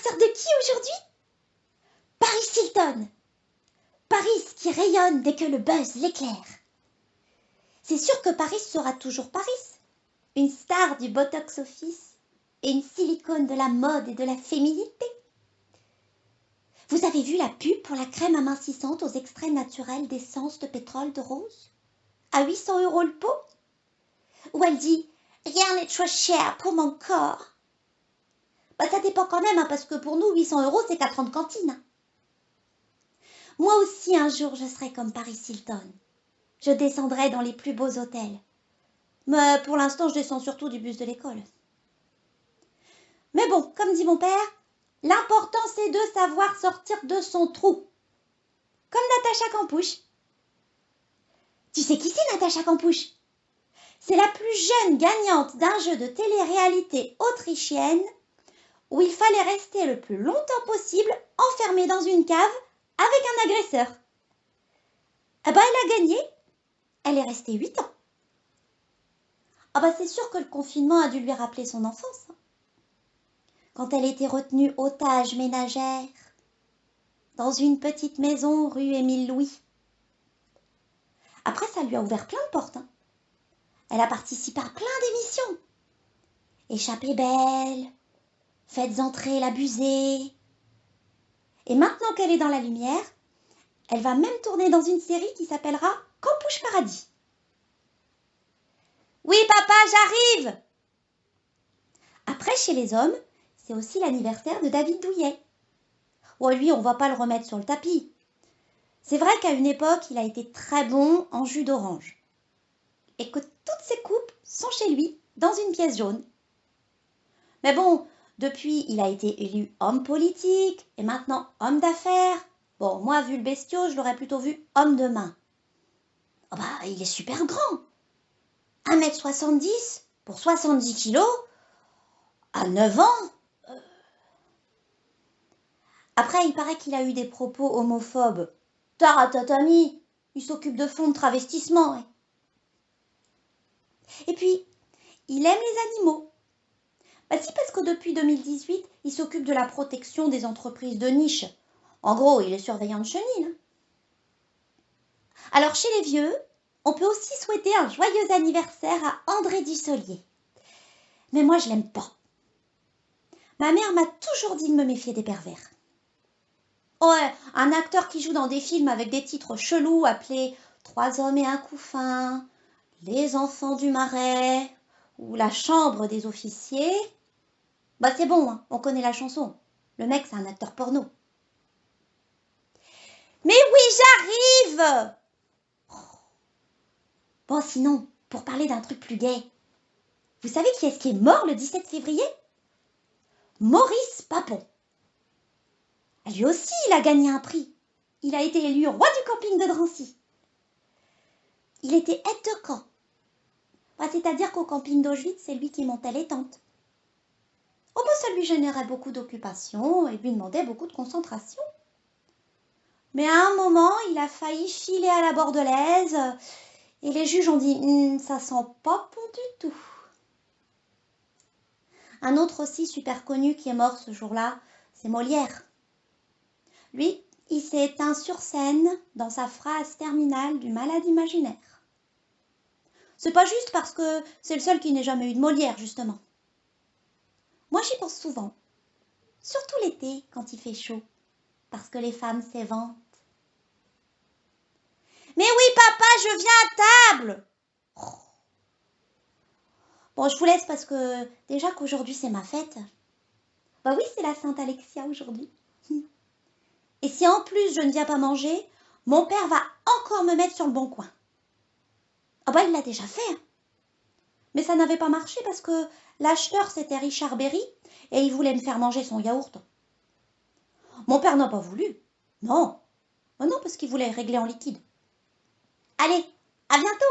l'anniversaire de qui aujourd'hui? Paris Hilton. Paris qui rayonne dès que le buzz l'éclaire. C'est sûr que Paris sera toujours Paris, une star du box-office et une silicone de la mode et de la féminité. Vous avez vu la pub pour la crème amincissante aux extraits naturels d'essence de pétrole de rose à 800 € le pot? Où elle dit « Rien n'est trop cher pour mon corps ». Bah, ça dépend quand même, hein, parce que pour nous, 800 € c'est 4 ans de cantine. Moi aussi, un jour, je serai comme Paris Hilton. Je descendrai dans les plus beaux hôtels. Mais pour l'instant, je descends surtout du bus de l'école. Mais bon, comme dit mon père, l'important c'est de savoir sortir de son trou. Comme Natacha Campouche. Tu sais qui c'est Natacha Campouche? C'est la plus jeune gagnante d'un jeu de télé-réalité autrichienne où il fallait rester le plus longtemps possible enfermé dans une cave avec un agresseur. Ah bah elle a gagné. Elle est restée 8 ans. Ah bah c'est sûr que le confinement a dû lui rappeler son enfance. Quand elle était retenue otage ménagère dans une petite maison rue Émile Louis. Après, ça lui a ouvert plein de portes. Elle a participé à plein d'émissions. Échappée belle, Faites entrer l'abusée. Et maintenant qu'elle est dans la lumière, elle va même tourner dans une série qui s'appellera Campouche Paradis. Oui, papa, j'arrive! Après, chez les hommes, c'est aussi l'anniversaire de David Douillet. Oh, lui, on ne va pas le remettre sur le tapis. C'est vrai qu'à une époque, il a été très bon en jus d'orange. Et que toutes ses coupes sont chez lui, dans une pièce jaune. Mais bon, depuis, il a été élu homme politique et maintenant homme d'affaires. Bon, moi, vu le bestiau, je l'aurais plutôt vu homme de main. Oh bah, il est super grand. 1,70 m pour 70 kilos. À 9 ans. Après, il paraît qu'il a eu des propos homophobes. Taratatami, il s'occupe de fonds de travestissement. Ouais. Et puis, il aime les animaux. Bah si, parce que depuis 2018, il s'occupe de la protection des entreprises de niche. En gros, il est surveillant de chenilles. Alors, chez les vieux, on peut aussi souhaiter un joyeux anniversaire à André Dussolier. Mais moi, je l'aime pas. Ma mère m'a toujours dit de me méfier des pervers. Ouais, un acteur qui joue dans des films avec des titres chelous appelés « 3 hommes et un couffin »,« Les enfants du marais » ou « La chambre des officiers », bah c'est bon, hein, on connaît la chanson. Le mec, c'est un acteur porno. Mais oui, j'arrive! Bon, sinon, pour parler d'un truc plus gai, vous savez qui est-ce qui est mort le 17 février? Maurice Papon. Lui aussi, il a gagné un prix. Il a été élu roi du camping de Drancy. Il était aide de camp. Bah, c'est-à-dire qu'au camping d'Auschwitz, c'est lui qui montait les tentes. Oh, bah, ça lui générait beaucoup d'occupation et lui demandait beaucoup de concentration. Mais à un moment, il a failli filer à la bordelaise et les juges ont dit « ça sent pas bon du tout ». Un autre aussi super connu qui est mort ce jour-là, c'est Molière. Lui, il s'est éteint sur scène dans sa phrase terminale du Malade imaginaire. C'est pas juste parce que c'est le seul qui n'ait jamais eu de Molière, justement. Moi, j'y pense souvent. Surtout l'été, quand il fait chaud. Parce que les femmes s'éventent. Mais oui, papa, je viens à table! Bon, je vous laisse parce que déjà qu'aujourd'hui, c'est ma fête. Bah oui, c'est la Sainte Alexia aujourd'hui. Et si en plus je ne viens pas manger, mon père va encore me mettre sur le bon coin. Ah bah il l'a déjà fait. Hein. Mais ça n'avait pas marché parce que l'acheteur c'était Richard Berry et il voulait me faire manger son yaourt. Mon père n'a pas voulu. Non. Oh non, parce qu'il voulait régler en liquide. Allez, à bientôt!